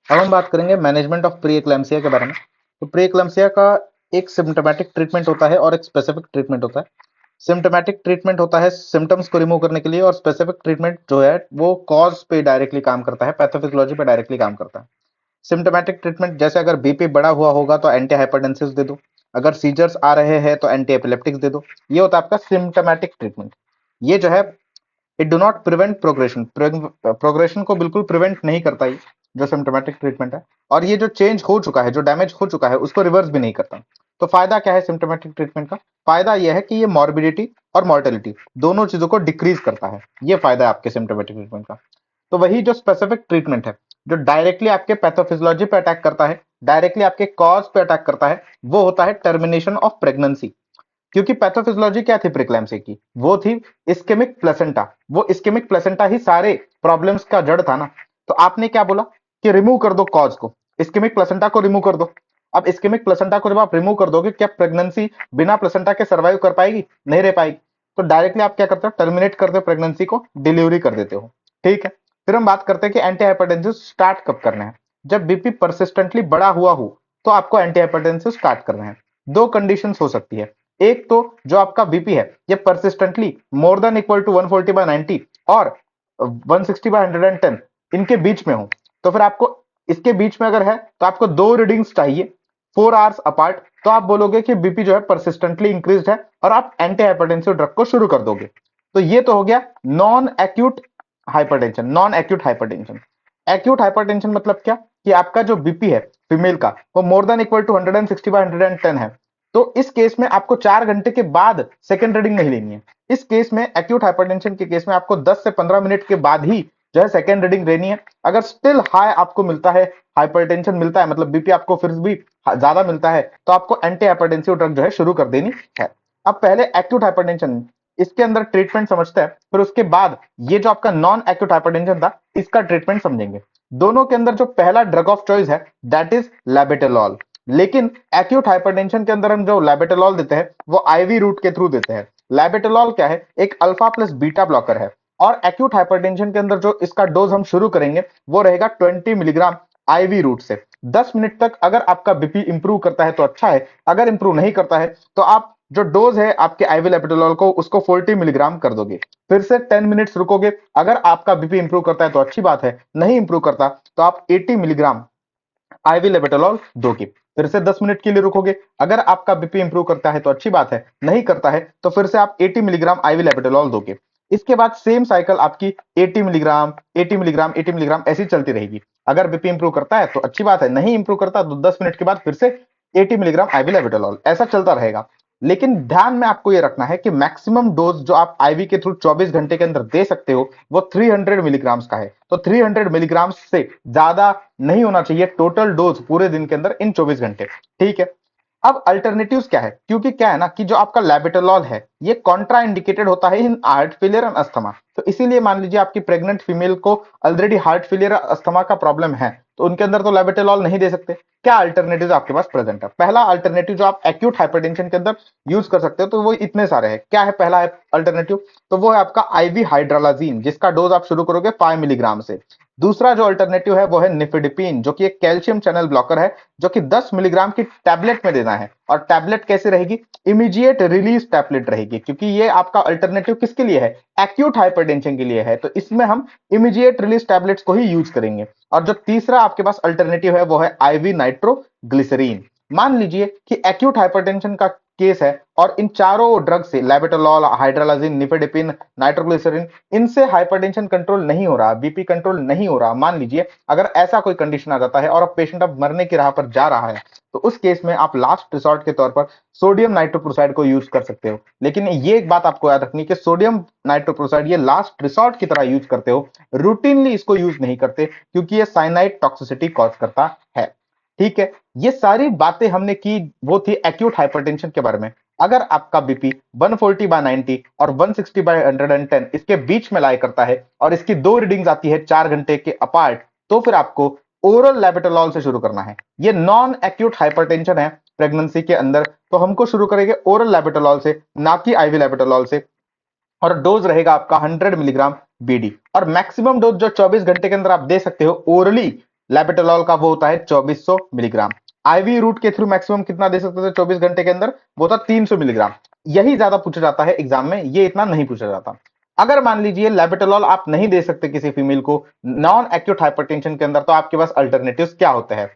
अब हम बात करेंगे मैनेजमेंट ऑफ प्री एक्लैम्सिया के बारे में। तो प्री एक्लैम्सिया का एक सिम्टोमेटिक ट्रीटमेंट होता है और एक स्पेसिफिक ट्रीटमेंट होता है। सिम्टोमेटिक ट्रीटमेंट होता है सिम्टम्स को रिमूव करने के लिए, और स्पेसिफिक ट्रीटमेंट जो है वो कॉज पे डायरेक्टली काम करता है, पैथोफिजियोलॉजी पे डायरेक्टली काम करता है। सिम्टोमेटिक ट्रीटमेंट जैसे अगर बीपी बढ़ा हुआ होगा तो एंटी हाइपरटेंसिव्स दे दो, अगर सीजर्स आ रहे हैं तो एंटी एपिलेप्टिक्स दे दो। ये होता है आपका सिम्टोमेटिक ट्रीटमेंट। ये जो है it do not prevent progression, progression को बिल्कुल प्रिवेंट नहीं करता ये जो सिम्टोमेटिक ट्रीटमेंट है। और ये जो चेंज हो चुका है, जो डैमेज हो चुका है, उसको रिवर्स भी नहीं करता। तो फायदा क्या है सिम्टोमेटिक ट्रीटमेंट का? फायदा यह है कि ये मॉर्बिडिटी और मॉर्टेलिटी दोनों चीजों को डिक्रीज करता है। ये फायदा है आपके सिम्टोमेटिक ट्रीटमेंट का। तो वही जो स्पेसिफिक ट्रीटमेंट है, जो डायरेक्टली आपके पैथोफिजियोलॉजी पे अटैक करता है, डायरेक्टली आपके कॉज पे अटैक करता है, वो होता है टर्मिनेशन ऑफ प्रेगनेंसी। क्योंकि पैथोफिजियोलॉजी क्या थी प्रीक्लैम्सी की? वो थी इस्केमिक प्लेसेंटा। वो इस्केमिक प्लेसेंटा ही सारे प्रॉब्लम्स का जड़ था ना। तो आपने क्या बोला कि रिमूव कर दो कॉज को, इस्केमिक प्लेसेंटा को रिमूव कर दो। अब इस्केमिक प्लेसेंटा को जब आप रिमूव कर दोगे, क्या प्रेगनेंसी बिना प्लेसेंटा के सर्वाइव कर पाएगी? नहीं रह पाएगी। तो डायरेक्टली आप क्या करते हो? टर्मिनेट कर दो प्रेगनेंसी को, डिलीवरी कर देते हो। ठीक है। फिर हम बात करते हैं कि एंटी हाइपरटेंसिव स्टार्ट कब करना है। जब बीपी परसिस्टेंटली बढ़ा हुआ हो तो आपको एंटी हाइपरटेंसिव स्टार्ट करना है। दो कंडीशंस हो सकती है। एक तो जो आपका बीपी है ये persistently more than equal to 140/90 और 160/110 इनके बीच में हो, तो फिर आपको इसके बीच में अगर है तो आपको दो रीडिंग्स चाहिए 4 आवर्स अपार्ट। तो आप बोलोगे कि बीपी जो है परसिस्टेंटली इंक्रीज्ड है और आप एंटी हाइपरटेंसिव ड्रग को शुरू कर दोगे। तो ये तो हो गया non acute hypertension. Non acute hypertension, acute hypertension मतलब क्या? कि आपका जो बीपी है फीमेल का वो मोर देन इक्वल टू 160/110 है। तो इस केस में आपको 4 घंटे के बाद सेकेंड रीडिंग नहीं लेनी है। इस केस में एक्यूट हाइपरटेंशन के केस में आपको 10 से 15 मिनट के बाद ही जो है सेकेंड रीडिंग लेनी है। अगर स्टिल हाई आपको मिलता है, हाइपरटेंशन मिलता है, मतलब बीपी आपको फिर भी ज्यादा मिलता है, तो आपको एंटी हाइपरटेंसिव ड्रग जो है शुरू कर देनी है। अब पहले एक्यूट हाइपरटेंशन, इसके अंदर ट्रीटमेंट समझते हैं, फिर उसके बाद ये जो आपका नॉन एक्यूट हाइपरटेंशन था इसका ट्रीटमेंट समझेंगे। दोनों के अंदर जो पहला ड्रग ऑफ चॉइस है दैट इज लैबेटेलॉल। लेकिन एक्यूट हाइपरटेंशन के अंदर हम जो लैबेटेलॉल देते हैं वो आईवी रूट के थ्रू देते हैं। लैबेटेलॉल क्या है? एक अल्फा प्लस बीटा ब्लॉकर है। और एक्यूट हाइपरटेंशन के अंदर जो इसका डोज हम शुरू करेंगे वो रहेगा 20 मिलीग्राम आईवी रूट से। 10 मिनट तक अगर आपका बीपी इंप्रूव करता है तो अच्छा है, अगर इंप्रूव नहीं करता है तो आप जो डोज है आपके आईवी लैबेटेलॉल को उसको 40 मिलीग्राम कर दोगे। फिर से 10 मिनट्स रुकोगे, अगर आपका बीपी इंप्रूव करता है तो अच्छी बात है, नहीं इंप्रूव करता तो आप 80 मिलीग्राम आईवी लेबेटोलॉल दोगे। फिर से 10 मिनट के लिए रुकोगे, अगर आपका बीपी इंप्रूव करता है तो अच्छी बात है, नहीं करता है तो फिर से आप 80 मिलीग्राम आईवी लेबेटोलॉल दोगे। इसके बाद सेम साइकिल आपकी 80 मिलीग्राम 80 मिलीग्राम 80 मिलीग्राम ऐसी चलती रहेगी। अगर बीपी इंप्रूव करता है तो अच्छी बात है, नहीं इंप्रूव करता तो 10 मिनट के बाद फिर से 80 मिलीग्राम आईवी लेबेटोलॉल, ऐसा चलता रहेगा। लेकिन ध्यान में आपको यह रखना है कि मैक्सिमम डोज जो आप आईवी के थ्रू 24 घंटे के अंदर दे सकते हो वो 300 मिलीग्राम का है। तो 300 मिलीग्राम से ज्यादा नहीं होना चाहिए टोटल डोज पूरे दिन के अंदर इन 24 घंटे। ठीक है। अब अल्टरनेटिव्स क्या है? क्योंकि क्या है ना कि जो आपका लैबेटोलॉल है ये कॉन्ट्रा इंडिकेटेड होता है in heart failure and asthma. तो इसीलिए मान लीजिए आपकी प्रेग्नेंट फीमेल को ऑलरेडी हार्ट फेलियर अस्थमा का प्रॉब्लम है, तो उनके अंदर तो लैबेटोलॉल नहीं दे सकते। क्या अल्टरनेटिव आपके पास प्रेजेंट है? पहला अल्टरनेटिव जो आप एक्यूट हाइपरटेंशन के अंदर यूज कर सकते हो तो वो इतने सारे हैं। क्या है पहला अल्टरनेटिव? तो वो है आपका आईवी हाइड्रालाजीन, जिसका डोज आप शुरू करोगे 5 मिलीग्राम से। दूसरा जो अल्टरनेटिव है वो है निफेडिपिन, जो कि एक कैल्शियम चैनल ब्लॉकर है, जो कि 10 मिलीग्राम की टैबलेट में देना है। और टैबलेट कैसे रहेगी? इमीडिएट रिलीज टैबलेट रहेगी, क्योंकि ये आपका अल्टरनेटिव किसके लिए है? एक्यूट हाइपरटेंशन के लिए है। तो इसमें हम इमीडिएट रिलीज टैबलेट्स को ही यूज करेंगे। और जो तीसरा आपके पास अल्टरनेटिव है वो है आईवी नाइट्रोग्लिसरीन। मान लीजिए कि एक्यूट हाइपरटेंशन का केस है और इन चारों ड्रग से लैबेटोलॉल, हाइड्रालाजिन, निफेडिपिन, नाइट्रोग्लिसरीन, इनसे हाइपरटेंशन कंट्रोल नहीं हो रहा, बीपी कंट्रोल नहीं हो रहा। मान लीजिए अगर ऐसा कोई कंडीशन आ जाता है और अब पेशेंट अब मरने की राह पर जा रहा है, तो उस केस में आप लास्ट रिसोर्ट के तौर पर सोडियम नाइट्रोक्लोराइड को यूज कर सकते हो। लेकिन ये एक बात आपको याद रखनी है कि सोडियम नाइट्रोक्लोराइड ये लास्ट रिसोर्ट की तरह यूज करते हो, रूटीनली इसको यूज नहीं करते, क्योंकि ये साइनाइड टॉक्सिसिटी कॉज करता है। ठीक है। ये सारी बातें हमने की वो थी एक्यूट हाइपरटेंशन के बारे में। अगर आपका बीपी 140/90 और 160/110 इसके बीच में लाया करता है और इसकी दो रीडिंग्स आती है 4 घंटे के अपार्ट, तो फिर आपको ओरल लैबेटोलॉल से शुरू करना है। ये नॉन एक्यूट हाइपरटेंशन है प्रेगनेंसी के अंदर, तो हमको शुरू करेंगे ओरल लैबेटोलॉल से, ना कि आईवी लैबेटोलॉल से। और डोज रहेगा आपका 100 मिलीग्राम बीडी। और मैक्सिमम डोज जो 24 घंटे के अंदर आप दे सकते हो ओरली लेबेटालॉल का वो होता है 2400 मिलीग्राम। आईवी रूट के थ्रू मैक्सिमम कितना दे सकते थे 24 घंटे के अंदर, वो था 300 मिलीग्राम। यही ज्यादा पूछा जाता है एग्जाम में, ये इतना नहीं पूछा जाता। अगर मान लीजिए लेबेटालॉल आप नहीं दे सकते किसी फीमेल को नॉन एक्यूट हाइपरटेंशन के अंदर, तो आपके पास अल्टरनेटिव्स क्या होते हैं?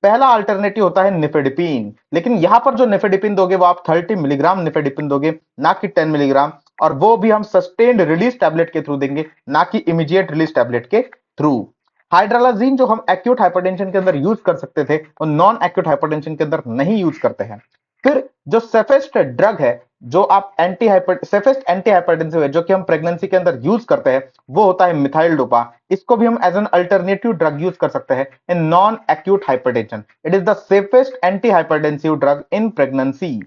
पहला अल्टरनेटिव होता है निफेडिपिन, लेकिन यहां पर जो निफेडिपिन दोगे वो आप 30 मिलीग्राम निफेडिपिन दोगे, ना कि 10 मिलीग्राम, और वो भी हम सस्टेन्ड रिलीज टैबलेट के थ्रू देंगे, ना कि इमीडिएट रिलीज टैबलेट के थ्रू। हाइड्रालाजीन जो हम एक्यूट हाइपरटेंशन के अंदर यूज कर सकते थे, वो नॉन एक्यूट हाइपरटेंशन के अंदर नहीं यूज करते हैं। फिर जो सेफेस्ट ड्रग है, जो आप सेफेस्ट एंटी हाइपरटेंसिव है, जो कि हम प्रेगनेंसी के अंदर यूज करते हैं, वो होता है मिथाइल डोपा। इसको भी हम as an alternative drug use कर सकते हैं in non acute hypertension. It is the safest anti hypertensive drug in pregnancy.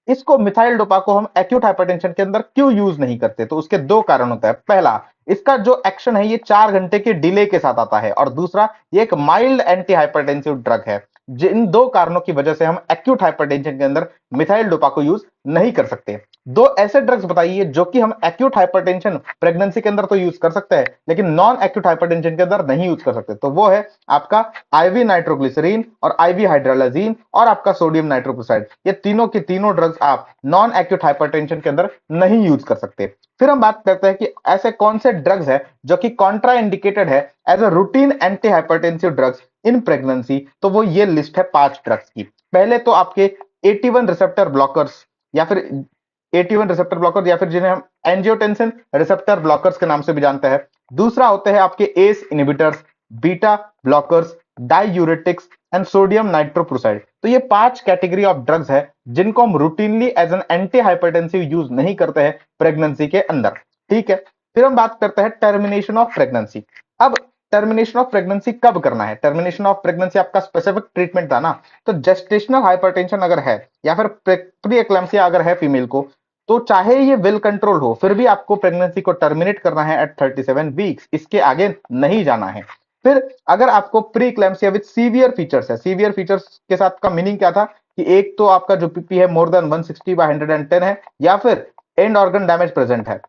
इसको मिथाइल डोपा को हम एक्यूट हाइपरटेंशन के अंदर क्यों यूज नहीं करते? तो उसके दो कारण होते हैं। पहला, इसका जो एक्शन है ये 4 घंटे के डिले के साथ आता है, और दूसरा, ये एक माइल्ड एंटी हाइपरटेंसिव ड्रग है। जिन दो कारणों की वजह से हम एक्यूट हाइपरटेंशन के अंदर मिथाइल डोपा को यूज नहीं कर सकते। दो ऐसे ड्रग्स बताइए जो कि हम एक्यूट हाइपरटेंशन प्रेगनेंसी के अंदर तो यूज कर सकते हैं, लेकिन नॉन एक्यूट हाइपरटेंशन के अंदर नहीं यूज कर सकते। तो वो है आपका आईवी नाइट्रोग्लिसरीन और आईवी हाइड्रालाजीन और आपका सोडियम नाइट्रोक्लोराइड। ये तीनों की तीनों ड्रग्स आप नॉन एक्यूट हाइपरटेंशन के अंदर नहीं यूज कर सकते। फिर हम बात करते हैं कि ऐसे कौन से ड्रग्स है जो कि कॉन्ट्रा इंडिकेटेड है as a routine anti hypertensive drugs in pregnancy. तो वो ये लिस्ट है 5 ड्रग्स की। पहले तो आपके 81 रिसेप्टर ब्लॉकर्स, या फिर 81 रिसेप्टर ब्लॉकर, या फिर जिन्हें हम एंजियोटेंसिन रिसेप्टर ब्लॉकर्स के नाम से भी जानते हैं। दूसरा होते हैं आपके ACE inhibitors, beta blockers, diuretics and sodium nitrochloride. तो ये 5 कैटेगरी ऑफ ड्रग्स है जिनको हम routinely as an anti hypertensive use नहीं करते हैं प्रेगनेंसी के अंदर। ठीक है, फिर हम बात करते हैं टर्मिनेशन ऑफ प्रेगनेंसी। अब टर्मिनेशन ऑफ प्रेगनेंसी कब करना है? टर्मिनेशन ऑफ प्रेगनेंसी आपका स्पेसिफिक ट्रीटमेंट था ना, तो जेस्टेशनल हाइपरटेंशन अगर है या फिर प्री एक्लैम्सिया अगर है फीमेल को, तो चाहे ये वेल कंट्रोल हो, फिर भी आपको प्रेगनेंसी को टर्मिनेट करना है एट 37 वीक्स, इसके आगे नहीं जाना है। फिर अगर आपको प्री एक्लैम्सिया विद सीवियर फीचर्स है, सीवियर फीचर्स के साथ का मीनिंग क्या था कि एक तो आपका जो पीपी है मोर देन 160/110 है, या फिर एंड ऑर्गन डैमेज प्रेजेंट है।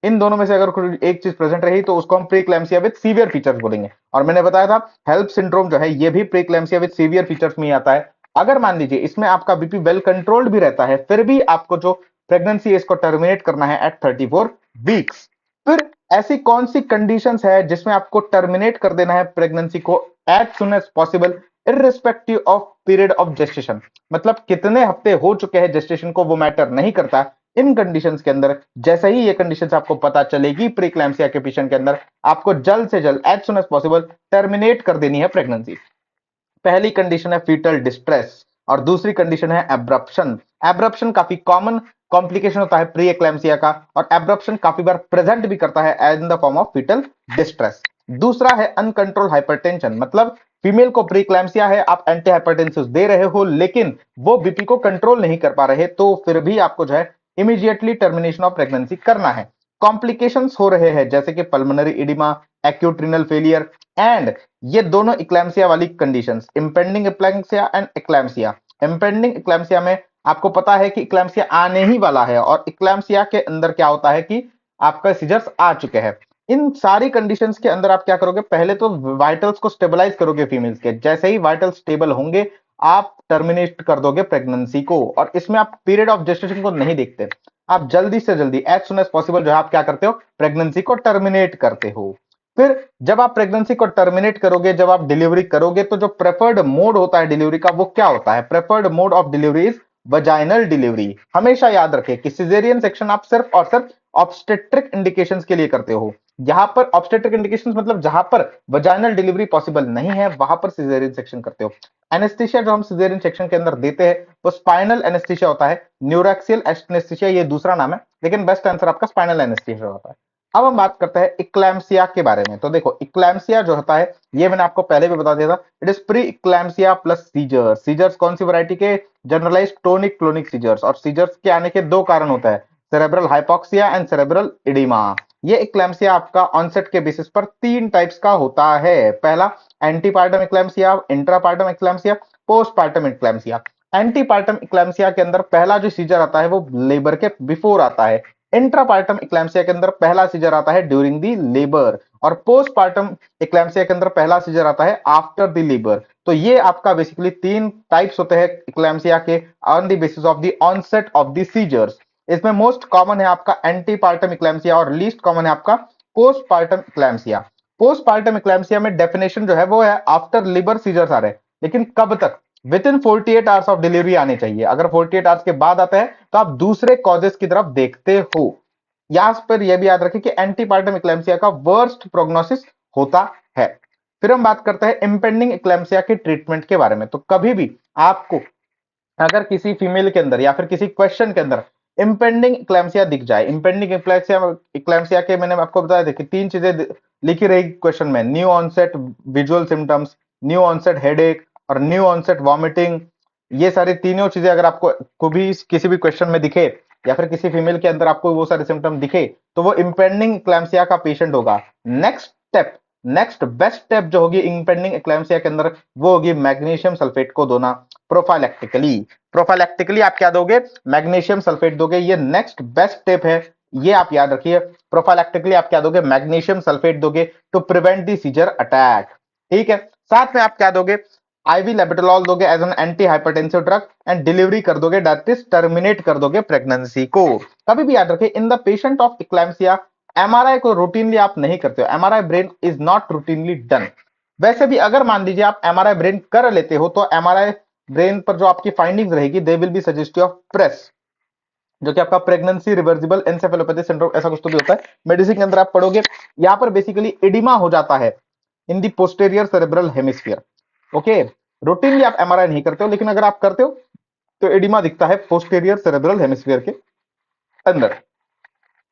इन दोनों में से अगर कोई एक चीज प्रेजेंट रही तो उसको हम प्रीक्लैम्सिया विद सीवियर फीचर्स बोलेंगे। और मैंने बताया था हेल्प सिंड्रोम जो है ये भी प्रीक्लैम्सिया विद सीवियर फीचर्स में ही आता है। अगर मान लीजिए इसमें आपका बीपी वेल कंट्रोल्ड भी रहता है, फिर भी आपको जो प्रेगनेंसी है इसको टर्मिनेट करना है एट 34 वीक्स। फिर ऐसी कौन सी कंडीशंस है जिसमें आपको टर्मिनेट कर देना है प्रेगनेंसी को as soon as possible irrespective of period of gestation? मतलब कितने हफ्ते हो चुके हैं जेस्टेशन को, वो मैटर नहीं करता। इन कंडीशंस के अंदर जैसे ही ये कंडीशंस आपको पता चलेगी प्रीक्लैम्सिया के पेशेंट के अंदर, आपको जल्द से जल्द as soon as possible terminate कर देनी है प्रेगनेंसी। पहली कंडीशन है फीटल डिस्ट्रेस और दूसरी कंडीशन है एब्रप्शन। एब्रप्शन काफी कॉमन कॉम्प्लिकेशन होता है प्री एक्लैम्सिया का, और एब्रप्शन काफी बार प्रेजेंट भी करता है as in the form of fetal distress. दूसरा है अनकंट्रोल हाइपरटेंशन, मतलब फीमेल को प्री एक्लैम्सिया है, आप एंटी हाइपरटेंसिव दे रहे हो लेकिन वो बीपी को कंट्रोल नहीं कर पा रहे, तो फिर भी आपको जो है इमीडिएटली टर्मिनेशन ऑफ प्रेगनेंसी करना है। कॉम्प्लिकेशंस हो रहे हैं जैसे कि pulmonary oedema, acute renal failure, and ये दोनों इक्लैम्सिया वाली कंडीशंस, इंपेंडिंग इक्लैम्सिया एंड इक्लैम्सिया। इंपेंडिंग इक्लैम्सिया में आपको पता है कि इक्लैम्सिया आने ही वाला है, और इक्लैम्सिया के अंदर क्या होता है कि आपका सीजर्स आ चुके हैं। इन सारी कंडीशंस के अंदर आप क्या करोगे? पहले तो वाइटल्स को स्टेबलाइज करोगे फीमेल्स के। जैसे ही वाइटल स्टेबल होंगे आप टर्मिनेट कर दोगे प्रेगनेंसी को, और इसमें आप पीरियड ऑफ जेस्टेशन को नहीं देखते। आप जल्दी से जल्दी एज सुन एज पॉसिबल जो है आप क्या करते हो? प्रेगनेंसी को टर्मिनेट करते हो। फिर जब आप प्रेगनेंसी को टर्मिनेट करोगे, जब आप डिलीवरी करोगे, तो जो प्रेफर्ड मोड होता है डिलीवरी का वो क्या होता है? Preferred mode of delivery is vaginal delivery. हमेशा याद रखें कि सिजेरियन सेक्शन आप सिर्फ और सिर्फ ऑब्स्टेट्रिक इंडिकेशंस के लिए करते हो। यहां पर ऑब्स्टेट्रिक इंडिकेशंस मतलब जहां पर वजाइनल डिलीवरी पॉसिबल नहीं है वहां पर सिजेरियन सेक्शन करते हो। एनेस्थीसिया जो हम सिजेरियन सेक्शन के अंदर देते हैं वो स्पाइनल एनेस्थीसिया होता है। न्यूरैक्सियल एनेस्थीसिया ये दूसरा नाम है, लेकिन बेस्ट आंसर आपका स्पाइनल एनेस्थीसिया होता है। अब हम बात करते हैं इक्लैम्सिया के बारे में। तो देखो इक्लैम्सिया जो होता है ये मैंने आपको पहले भी बता दिया था, it is pre eclampsia plus seizures. Seizures कौन सी वैरायटी के? Generalised tonic clonic seizures. और सीजर्स के आने के दो कारण होते हैं, cerebral hypoxia and cerebral oedema. ये इक्लैम्सिया आपका ऑनसेट के बेसिस पर 3 टाइप्स का होता है। पहला एंटीपार्टम इक्लैम्सिया, इंट्रापार्टम इक्लैम्सिया, पोस्टपार्टम इक्लैम्सिया। एंटीपार्टम इक्लैम्सिया के अंदर पहला जो सीजर आता है वो लेबर के बिफोर आता है। इंट्रापार्टम इक्लैम्सिया के अंदर पहला सीजर आता है ड्यूरिंग दी लेबर। और पोस्टपार्टम इक्लेम्सिया के अंदर पहला सीजर आता है आफ्टर द लेबर। तो ये आपका बेसिकली 3 टाइप्स होते हैं इक्लेम्सिया के on the basis of the onset of the seizures. इसमें मोस्ट कॉमन है आपका एंटीपार्टम इक्लेम्सिया और लीस्ट कॉमन है आपका पोस्टपार्टम इक्लेम्सिया। पोस्टपार्टम इक्लेम्सिया में डेफिनेशन जो है वो है आफ्टर लिबर सीजर्स आ रहे हैं, लेकिन कब तक? With in 48 hours of delivery आने चाहिए। अगर 48 आवर्स के बाद आता है तो आप दूसरे कॉजेस की तरफ देखते हो। यहां पर यह भी याद रखें कि एंटीपार्टम इक्लेम्सिया का वर्स्ट प्रोग्नोसिस होता है। फिर हम बात करते हैं इंपेंडिंग इक्लेम्सिया के ट्रीटमेंट के बारे में। तो कभी भी आपको अगर किसी फीमेल के अंदर या फिर किसी क्वेश्चन के अंदर इंपेंडिंग इक्लेम्सिया दिख जाए, इंपेंडिंग इक्लेम्सिया के मैंने आपको बताया था कि 3 चीजें लिखी रहेगी क्वेश्चन में, new onset visual symptoms, new onset headache और न्यू ऑनसेट वॉमिटिंग। ये सारी तीनों चीजें अगर आपको को भी किसी भी क्वेश्चन में दिखे या फिर किसी फीमेल के अंदर आपको वो सारे सिम्टम दिखे तो वो इंपेंडिंग इक्लेम्सिया का पेशेंट होगा। नेक्स्ट बेस्ट स्टेप जो होगी इंपेंडिंग इक्लेम्सिया के अंदर वो होगी मैग्नीशियम सल्फेट को दोना प्रोफाइलैक्टिकली आप क्या दोगे? मैग्नीशियम सल्फेट दोगे। ये नेक्स्ट बेस्ट स्टेप है, ये आप याद रखिए। प्रोफाइलैक्टिकली आप क्या दोगे? मैग्नीशियम सल्फेट दोगे to prevent the seizure attack. ठीक है, साथ में आप क्या दोगे? आईवी लेबेटोलॉल दोगे as an anti hypertensive drug and delivery कर दोगे, दैट इज टर्मिनेट कर दोगे प्रेगनेंसी को। कभी भी याद रखिए in the patient of eclampsia MRI को रूटीनली आप नहीं करते हो, MRI brain is not routinely done. वैसे भी अगर मान लीजिए आप एमआरआई ब्रेन कर लेते हो तो एमआरआई ब्रेन पर जो आपकी फाइंडिंग्स रहेगी they will be suggestive of press, जो कि आपका प्रेगनेंसी रिवर्सिबल एन्सेफेलोपैथी सिंड्रोम ऐसा कुछ तो भी होता है, मेडिसिन के अंदर आप पढ़ोगे। यहां पर बेसिकली एडिमा हो जाता है in the posterior cerebral hemisphere. Okay, routinely आप एमआरआई नहीं करते हो, लेकिन अगर आप करते हो तो एडिमा दिखता है पोस्टेरियर सेरेब्रल हेमिस्फीयर के अंदर।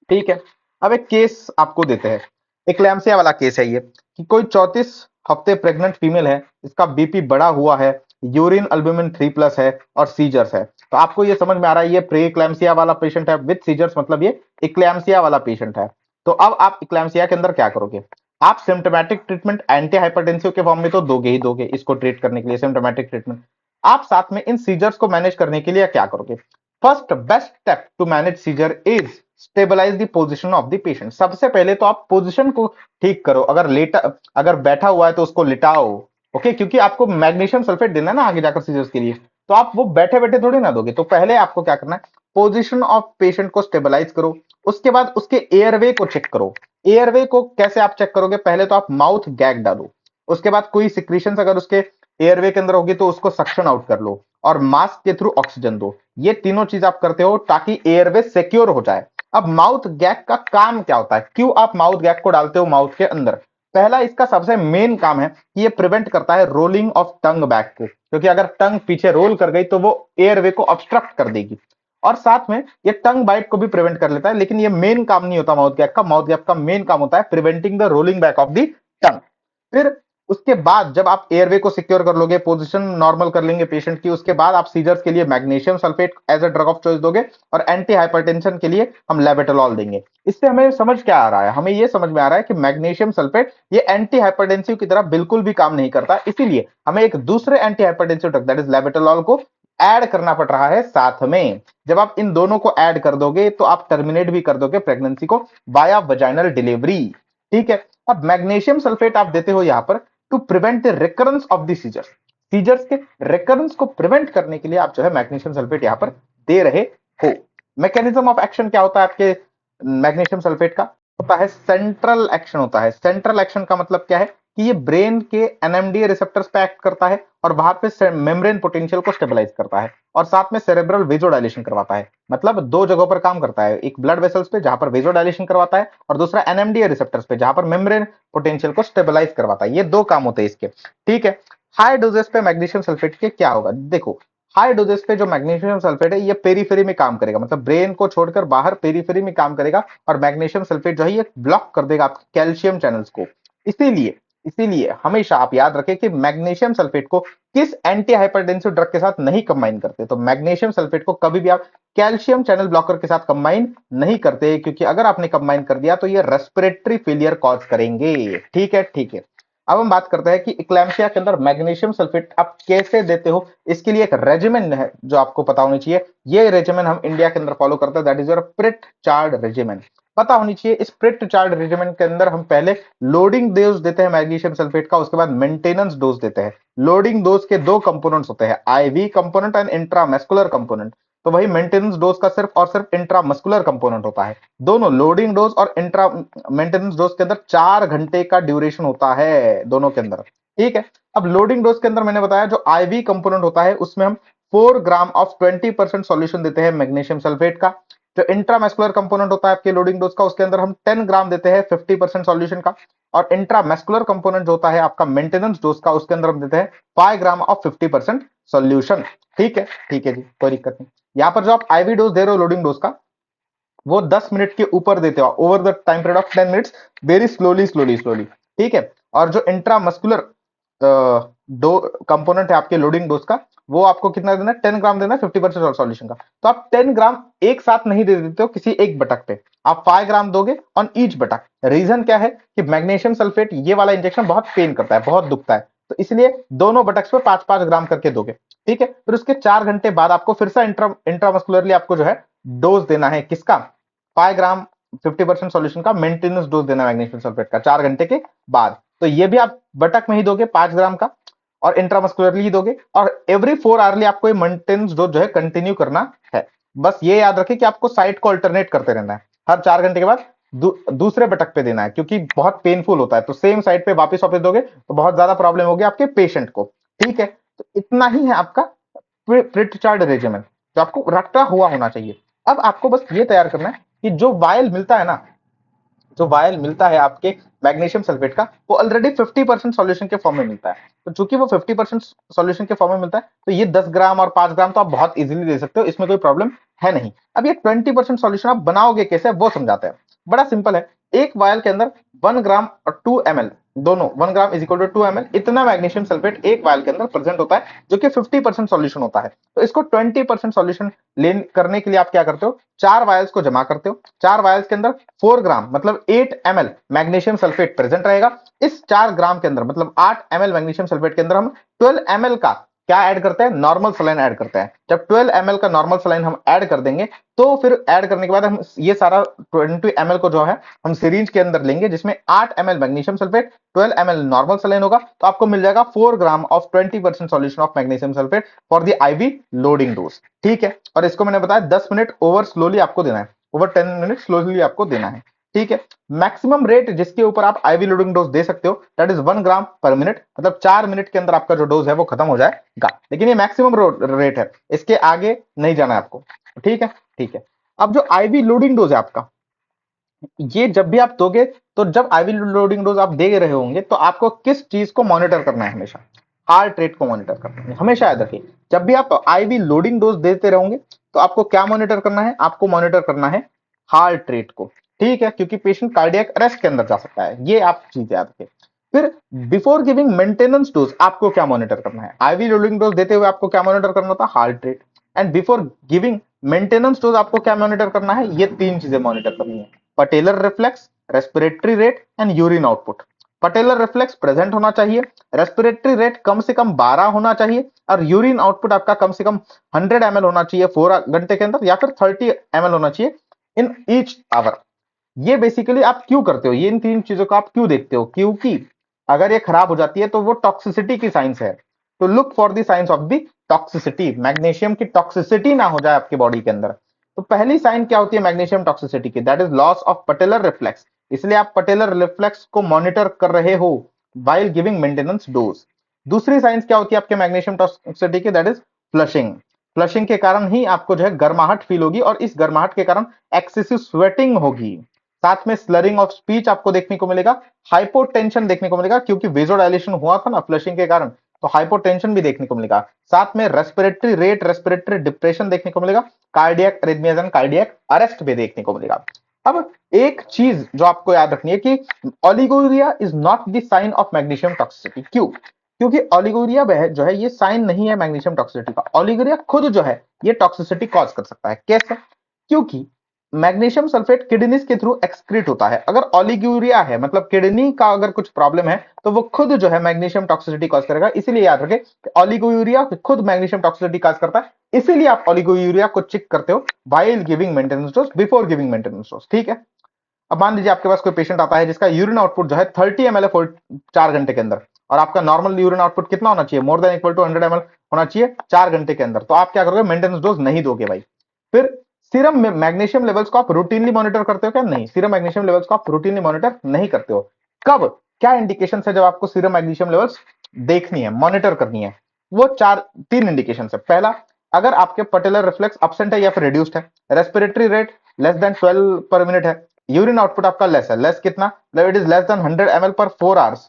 ठीक है, अब एक केस आपको देते हैं, इक्लेम्सिया वाला केस है ये, कि कोई 34 हफ्ते प्रेग्नेंट फीमेल है, इसका बीपी बढ़ा हुआ है, यूरिन अल्बुमिन 3+ है और सीजर्स है। तो आपको ये समझ में आ रहा है ये प्री इक्लेम्सिया वाला पेशेंट है विद सीजर्स, मतलब ये इक्लेम्सिया वाला पेशेंट है। तो अब आप इक्लेम्सिया के अंदर क्या करोगे? आप सिम्टोमेटिक ट्रीटमेंट एंटी हाइपरटेंसिव के फॉर्म में तो दोगे ही दोगे इसको ट्रीट करने के लिए, सिम्टोमेटिक ट्रीटमेंट। आप साथ में इन सीजर्स को मैनेज करने के लिए क्या करोगे? First best step to manage seizure is stabilize the position of the patient. सबसे पहले तो आप पोजीशन को ठीक करो। अगर बैठा हुआ है तो उसको लिटाओ। ओके, क्योंकि आपको मैग्नीशियम सल्फेट देना है ना आगे जाकर सीजर्स के लिए, तो आप वो बैठे बैठे थोड़ी ना दोगे। तो पहले आपको क्या करना है? पोजीशन ऑफ पेशेंट को स्टेबलाइज करो। उसके बाद उसके एयरवे को चेक करो। एयरवे को कैसे आप चेक करोगे? पहले तो आप माउथ गैग डालो, उसके बाद कोई सिक्रीशंस अगर उसके एयरवे के अंदर होगी तो उसको सक्शन आउट कर लो और मास्क के थ्रू ऑक्सीजन दो। ये तीनों चीज आप करते हो ताकि एयरवे सिक्योर हो जाए। अब माउथ गैग का काम क्या होता है? क्यों आप माउथ गैग को डालते हो माउथ के अंदर? पहला इसका सबसे मेन काम है कि ये प्रिवेंट करता है रोलिंग ऑफ टंग बैक को, क्योंकि अगर टंग पीछे रोल कर गई तो वो एयरवे को ऑब्स्ट्रक्ट कर देगी। और साथ में ये टंग बाइट को भी प्रिवेंट कर लेता है, लेकिन ये मेन काम नहीं होता माउथ गैग का। माउथ गैग का मेन काम होता है preventing the rolling back of the tongue. फिर उसके बाद जब आप एयरवे को सिक्योर कर लोगे, पोजीशन नॉर्मल कर लेंगे पेशेंट की, उसके बाद आप सीजर्स के लिए magnesium sulphate as a drug of choice दोगे और एंटी हाइपरटेंशन के लिए हम लेबेटोलॉल देंगे। इससे हमें समझ क्या आ रहा है? हमें यह समझ में आ रहा है कि मैग्नीशियम सल्फेट ये एंटी हाइपरटेंसिव की तरह बिल्कुल भी काम नहीं करता, इसीलिए हमें एक दूसरे anti hypertensive drug that is labetalol को ऐड करना पड़ रहा है साथ में। जब आप इन दोनों को ऐड कर दोगे तो आप टर्मिनेट भी कर दोगे प्रेगनेंसी को बाया वजाइनल डिलीवरी। ठीक है, अब मैग्नीशियम सल्फेट आप देते हो यहां पर to prevent the recurrence of the seizures. Seizures के रिकरेंस को प्रिवेंट करने के लिए आप जो है मैग्नीशियम सल्फेट यहां पर दे रहे हो। मैकेनिज्म ऑफ एक्शन क्या होता है आपके मैग्नीशियम सल्फेट का? होता है सेंट्रल एक्शन होता है। सेंट्रल एक्शन का मतलब क्या है? कि ये ब्रेन के एनएमडीए रिसेप्टर्स पे एक्ट करता है और वहां पे मेम्ब्रेन पोटेंशियल को स्टेबलाइज करता है और साथ में सेरेब्रल वेजोडाइलेशन करवाता है। मतलब दो जगहों पर काम करता है, एक ब्लड वेसल्स पे जहां पर वेजोडाइलेशन करवाता है और दूसरा एनएमडीए रिसेप्टर्स पे जहां पर मेम्ब्रेन पोटेंशियल को स्टेबलाइज करवाता है। ये दो काम होते हैं इसके। ठीक है, हाई डोजेस पे मैग्नीशियम सल्फेट के क्या होगा? देखो, हाई डोजेस पे जो मैग्नीशियम सल्फेट है ये पेरीफेरी में काम करेगा, मतलब ब्रेन को छोड़कर बाहर पेरीफेरी में काम करेगा और मैग्नीशियम सल्फेट जो है ये ब्लॉक कर देगा आपके कैल्शियम चैनल्स को। इसीलिए इसीलिए हमेशा आप याद रखें कि मैग्नीशियम सल्फेट को किस एंटी हाइपरटेंसिव ड्रग के साथ नहीं कंबाइन करते। तो मैग्नीशियम सल्फेट को कभी भी आप कैल्शियम चैनल ब्लॉकर के साथ कंबाइन नहीं करते, क्योंकि अगर आपने कंबाइन कर दिया तो ये रेस्पिरेटरी फेलियर कॉज करेंगे। ठीक है, ठीक है। अब हम बात करते हैं कि इक्लेम्सिया के अंदर मैग्नीशियम सल्फेट आप कैसे देते हो। इसके लिए एक रेजिमेंट है जो आपको पता होनी चाहिए। ये रेजिमेंट हम इंडिया के अंदर फॉलो करते हैं, that is your Pritchard regimen. पता होनी चाहिए। इस प्रिट चार्ट रेजिमेन के अंदर हम पहले लोडिंग डोज देते हैं मैग्नीशियम सल्फेट का, उसके बाद मेंटेनेंस डोज देते हैं। लोडिंग डोज के दो कंपोनेंट्स होते हैं, IV component and intramuscular component. तो वही मेंटेनेंस डोज का सिर्फ और सिर्फ इंट्रामस्कुलर कंपोनेंट होता है। दोनों लोडिंग डोज और इंट्रा मेंटेनेंस डोज के अंदर 4 घंटे का ड्यूरेशन होता है दोनों के अंदर, ठीक है। अब लोडिंग डोज के अंदर मैंने बताया जो आईवी कंपोनेंट होता है उसमें हम 4 ग्राम ऑफ 20% सॉल्यूशन देते हैं मैग्नीशियम सल्फेट का। जो इंट्रामस्कुलर कंपोनेंट होता है आपके लोडिंग डोज का, उसके अंदर हम 10 ग्राम देते हैं 50% सॉल्यूशन का। और इंट्रामस्कुलर कंपोनेंट जो होता है आपका मेंटेनेंस डोज का, उसके अंदर हम देते हैं 5 ग्राम ऑफ 50% सॉल्यूशन। ठीक है जी, कोई दिक्कत नहीं। यहां पर जो आप आईवी डोज दे रहे हो लोडिंग डोज का, वो 10 मिनट के ऊपर देते हो over the time period of 10 minutes, very slowly slowly slowly, ठीक है। और जो इंट्रामस्कुलर दो कंपोनेंट है आपके लोडिंग डोज का, वो आपको कितना देना है, 10 ग्राम देना है 50% सॉल्यूशन का। तो आप 10 ग्राम एक साथ नहीं दे देते हो किसी एक बटक पे, आप 5 ग्राम दोगे ऑन ईच बटक। रीजन क्या है कि मैग्नीशियम सल्फेट ये वाला इंजेक्शन बहुत पेन करता है, बहुत दुखता है, तो इसलिए दोनों बटक्स पे 5-5 ग्राम करके दोगे, ठीक है। फिर उसके 4 घंटे बाद आपको फिर से इंट्रामस्कुलरली आपको जो है डोज देना है किसका, 5 ग्राम 50% सॉल्यूशन का मेंटेनेंस डोज देना है मैग्नीशियम सल्फेट का 4 घंटे के बाद। तो ये भी आप बटक में ही दोगे 5 ग्राम का, और इंट्रामस्कुलरली ही दोगे। और एवरी 4 आवरली आपको ये मेंटेनेंस डोज जो है कंटिन्यू करना है। बस ये याद रखें कि आपको साइट को अल्टरनेट करते रहना है, हर 4 घंटे के बाद दूसरे बटक पे देना है, क्योंकि बहुत पेनफुल होता है। तो सेम साइड पे वापस वापस दोगे तो बहुत ज्यादा प्रॉब्लम होगी आपके पेशेंट को, ठीक है। तो इतना ही है आपका प्रिटचार्ड रेजिमेन, जो आपको रटा हुआ होना चाहिए। अब आपको बस ये तैयार करना है कि जो वायल मिलता है ना, जो वायल मिलता है आपके मैग्नीशियम सल्फेट का, वो ऑलरेडी 50% सॉल्यूशन के फॉर्म में मिलता है। तो चूंकि वो 50% सॉल्यूशन के फॉर्म में मिलता है, तो ये 10 ग्राम और 5 ग्राम तो आप बहुत इजीली दे सकते हो, इसमें कोई प्रॉब्लम है नहीं। अब ये 20% सॉल्यूशन आप बनाओगे कैसे, वो समझाते हैं। बड़ा सिंपल है। एक वायल के अंदर 1 ग्राम और 2 ml, दोनों 1 gram is equal to 2 ml, इतना मैग्नीशियम सल्फेट एक वायल के अंदर प्रेजेंट होता है, जो कि 50% सॉल्यूशन होता है। तो इसको 20% सॉल्यूशन करने के लिए आप क्या करते हो, 4 वायल्स को जमा करते हो। 4 वायल्स के अंदर 4 ग्राम मतलब 8 ml मैग्नीशियम सल्फेट प्रेजेंट रहेगा। इस 4 ग्राम के अंदर मतलब 8 ml मैग्नीशियम सल्फेट के अंदर हम 12 ml का क्या ऐड करते हैं, नॉर्मल सलाइन ऐड करते हैं। जब 12 ml का नॉर्मल सलाइन हम ऐड कर देंगे, तो फिर ऐड करने के बाद हम ये सारा 20 ml को जो है हम सिरिंज के अंदर लेंगे, जिसमें 8 ml magnesium sulphate, 12 ml normal saline होगा। तो आपको मिल जाएगा 4 gram of 20% solution of magnesium sulphate for the IV loading dose, ठीक है। और इसको मैंने बताया 10 मिनट ओवर स्लोली आपको देना है, ओवर 10 मिनट स्लोली आपको देना है, ठीक है। मैक्सिमम रेट जिसके ऊपर आप आईवी लोडिंग डोज दे सकते हो, दैट इज 1 ग्राम पर मिनट, मतलब 4 मिनट के अंदर आपका जो डोज है वो खत्म हो जाएगा। लेकिन ये मैक्सिमम रेट है, इसके आगे नहीं जाना है आपको, ठीक है। ठीक है। अब जो आईवी लोडिंग डोज है आपका, ये जब भी आप दोगे, तो जब आईवी लोडिंग डोज आप दे रहे होंगे, तो आपको किस चीज को मॉनिटर करना है, हमेशा हार्ट रेट को मॉनिटर करना है। हमेशा याद रखिए, जब भी आप आईवी लोडिंग डोज देते रहोगे, तो आपको क्या मॉनिटर करना है, आपको मॉनिटर करना है हार्ट रेट को, ठीक है, क्योंकि पेशेंट कार्डियक अरेस्ट के अंदर जा सकता है। ये आप चीज याद रखिए। फिर बिफोर गिविंग मेंटेनेंस डोज आपको क्या मॉनिटर करना है, आईवी लोडिंग डोज देते हुए आपको क्या मॉनिटर करना था, heart rate. And before giving maintenance dose आपको क्या मॉनिटर करना है, ये 3 चीजें मॉनिटर करनी है, patellar reflex, respiratory rate and urine output. Patellar reflex present होना चाहिए, रेस्पिरेटरी रेट कम से कम 12 होना चाहिए, और यूरिन आउटपुट आपका कम से कम 100 ml होना चाहिए 4 घंटे के अंदर, या फिर 30 ml होना चाहिए इन ईच आवर। ये बेसिकली आप क्यों करते हो, ये इन 3 चीजों को आप क्यों देखते हो, क्योंकि अगर ये खराब हो जाती है तो वो टॉक्सिसिटी की साइंस है। तो look for the science of the toxicity, magnesium की टॉक्सिसिटी ना हो जाए आपकी बॉडी के अंदर। तो पहली साइन क्या होती है मैग्नीशियम टॉक्सिसिटी की, that is loss of patellar reflex. इसलिए आप पटेलर रिफ्लेक्स को मॉनिटर कर रहे हो वाइल गिविंग मेंटेनेंस डोज। दूसरी साइंस क्या होती है आपके मैग्नीशियम टॉक्सिसिटी की, दैट इज फ्लशिंग। फ्लशिंग के कारण ही आपको जो है गर्माहट फील होगी, और इस गर्माहट के कारण एक्सेसिव स्वेटिंग होगी। साथ में स्लरिंग ऑफ स्पीच आपको देखने को मिलेगा, हाइपोटेंशन देखने को मिलेगा, क्योंकि वेजोडाइलेशन हुआ था ना फ्लशिंग के कारण, तो हाइपोटेंशन भी देखने को मिलेगा। साथ में रेस्पिरेटरी रेट, रेस्पिरेटरी डिप्रेशन देखने को मिलेगा, कार्डियक अरिथमियाज एंड कार्डियक अरेस्ट भी देखने को मिलेगा। अब एक चीज जो आपको याद रखनी है कि oliguria is not the sign of magnesium toxicity. क्यों? क्योंकि ओलिगोरिया जो है ये साइन नहीं है मैग्नीशियम टॉक्सिसिटी का। ओलिगोरिया खुद जो है ये टॉक्सिसिटी कॉज कर सकता है। कैसे? क्योंकि मैग्नीशियम सल्फेट किडनीज के थ्रू एक्सक्रीट होता है। अगर ओलिगोरिया है मतलब किडनी का अगर कुछ प्रॉब्लम है, तो वो खुद जो है मैग्नीशियम टॉक्सिसिटी कॉज करेगा। इसीलिए याद रखें कि ओलिगोरिया खुद मैग्नीशियम टॉक्सिसिटी कॉज करता है, इसीलिए आप ओलिगोरिया को चेक करते हो while giving maintenance dose, before giving maintenance dose, ठीक है। अब मान लीजिए आपके पास कोई पेशेंट आता है जिसका यूरिन आउटपुट जो है 30 ml है 4 घंटे के अंदर, और आपका नॉर्मल यूरिन आउटपुट कितना होना चाहिए, more than equal to 100 ml होना चाहिए 4 घंटे के अंदर, तो आप क्या करोगे, मेंटेनेंस डोज नहीं दोगे भाई। फिर सीरम में मैग्नीशियम लेवल्स को आप रूटीनली मॉनिटर करते हो क्या, नहीं, सीरम मैग्नीशियम लेवल्स को आप रूटीनली मॉनिटर नहीं करते हो। कब, क्या इंडिकेशन है जब आपको सीरम मैग्नीशियम लेवल्स देखनी है, मॉनिटर करनी है, वो तीन इंडिकेशन है। पहला, अगर आपके पटेलर रिफ्लेक्स एब्सेंट है या फिर रिड्यूस्ड है, रेस्पिरेटरी रेट लेस देन 12 पर मिनट है, यूरिन आउटपुट आपका लेस है, लेस कितना, it is less than 100 ml पर 4 आवर्स,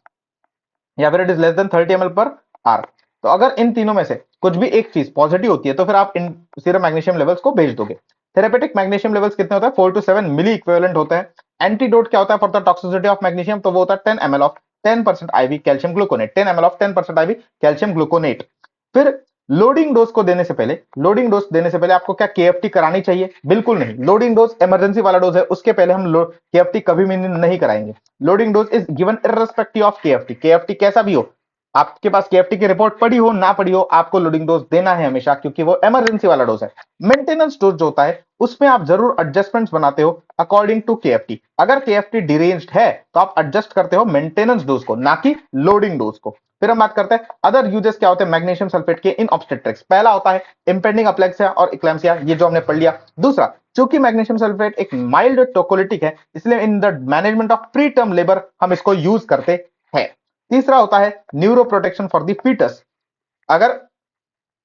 या फिर it is less than 30 ml per hour. तो अगर इन तीनों में से कुछ भी एक चीज पॉजिटिव होती है तो फिर आप इन सीरम मैग्नीशियम लेवल्स को भेज दोगे। थेरेपेटिक मैग्नीशियम लेवल्स कितने होते हैं, 4 to 7 मिली इक्विवेलेंट होते हैं। एंटीडोट क्या होता है for the toxicity of magnesium, तो वो होता है 10 ml of 10% IV calcium gluconate, 10 ml of 10% IV calcium gluconate. फिर लोडिंग डोज को देने से पहले, लोडिंग डोज देने से पहले आपको क्या KFT करानी चाहिए, बिल्कुल नहीं। लोडिंग डोज इमरजेंसी वाला डोज है, उसके पहले हम KFT कभी भी नहीं कराएंगे। Loading dose is given irrespective of KFT, KFT कैसा भी हो, आपके पास KFT की रिपोर्ट पड़ी हो ना पड़ी हो, आपको लोडिंग डोज देना है हमेशा, क्योंकि वो इमरजेंसी वाला डोज है। मेंटेनेंस डोज जो होता है उसमें आप जरूर एडजस्टमेंट्स बनाते हो अकॉर्डिंग टू KFT। अगर KFT डिरेंज्ड है तो आप एडजस्ट करते हो मेंटेनेंस डोज को, ना कि लोडिंग डोज को। फिर हम बात करते हैं अदर यूजेस क्या होते हैं मैग्नीशियम सल्फेट के इन ऑब्स्टेट्रिक्स। पहला होता है इंपेंडिंग अप्लेक्सिया और इक्लेम्सिया, ये जो हमने पढ़ लिया। दूसरा, चूंकि मैग्नीशियम सल्फेट एक माइल्ड टोकोलिटिक है, इसलिए in the management of pre term labour हम इसको यूज करते हैं। तीसरा होता है neuro protection for the fetus. अगर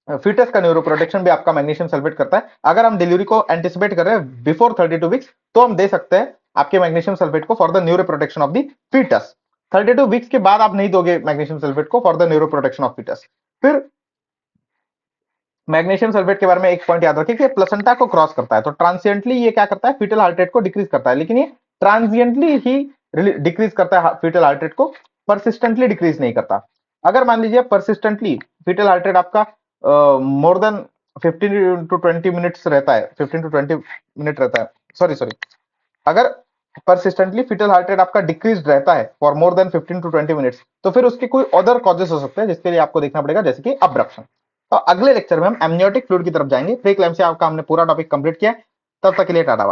फीटस का न्यूरो प्रोटेक्शन भी आपका मैग्नीशियम सल्फेट करता है। अगर हम डिलीवरी को एंटिसिपेट कर रहे हैं बिफोर 32 वीक्स तो हम दे सकते हैं आपके मैग्नीशियम सल्फेट को for the neuro protection of the fetus. 32 weeks के बाद आप नहीं दोगे मैग्नीशियम सल्फेट को for the neuro protection of fetus. फिर मैग्नीशियम सल्फेट के बारे में एक पॉइंट याद रखिए कि प्लेसेंटा को क्रॉस करता है, तो ट्रांसिएंटली ये क्या करता है, फीटल हार्ट रेट को डिक्रीज करता है, लेकिन ये ट्रांसिएंटली ही डिक्रीज करता है फीटल हार्ट रेट को, परसिस्टेंटली डिक्रीज नहीं करता। अगर मान लीजिए परसिस्टेंटली फीटल हार्ट रेट आपका मोर देन 15 to 20 मिनट्स रहता है, 15 to 20 मिनट रहता है, सॉरी, अगर परसिस्टेंटली फीटल हार्ट रेट आपका डिक्रीज रहता है for more than 15 to 20 minutes, तो फिर उसके कोई अदर कॉजेस हो सकते हैं जिसके लिए आपको देखना पड़ेगा, जैसे कि अब्रप्शन। तो अगले लेक्चर में हम एमनियोटिक फ्लूइड की तरफ जाएंगे। प्री-इक्लैम्सिया आपका हमने पूरा टॉपिक कंप्लीट किया। तब तक के लिए टाटा।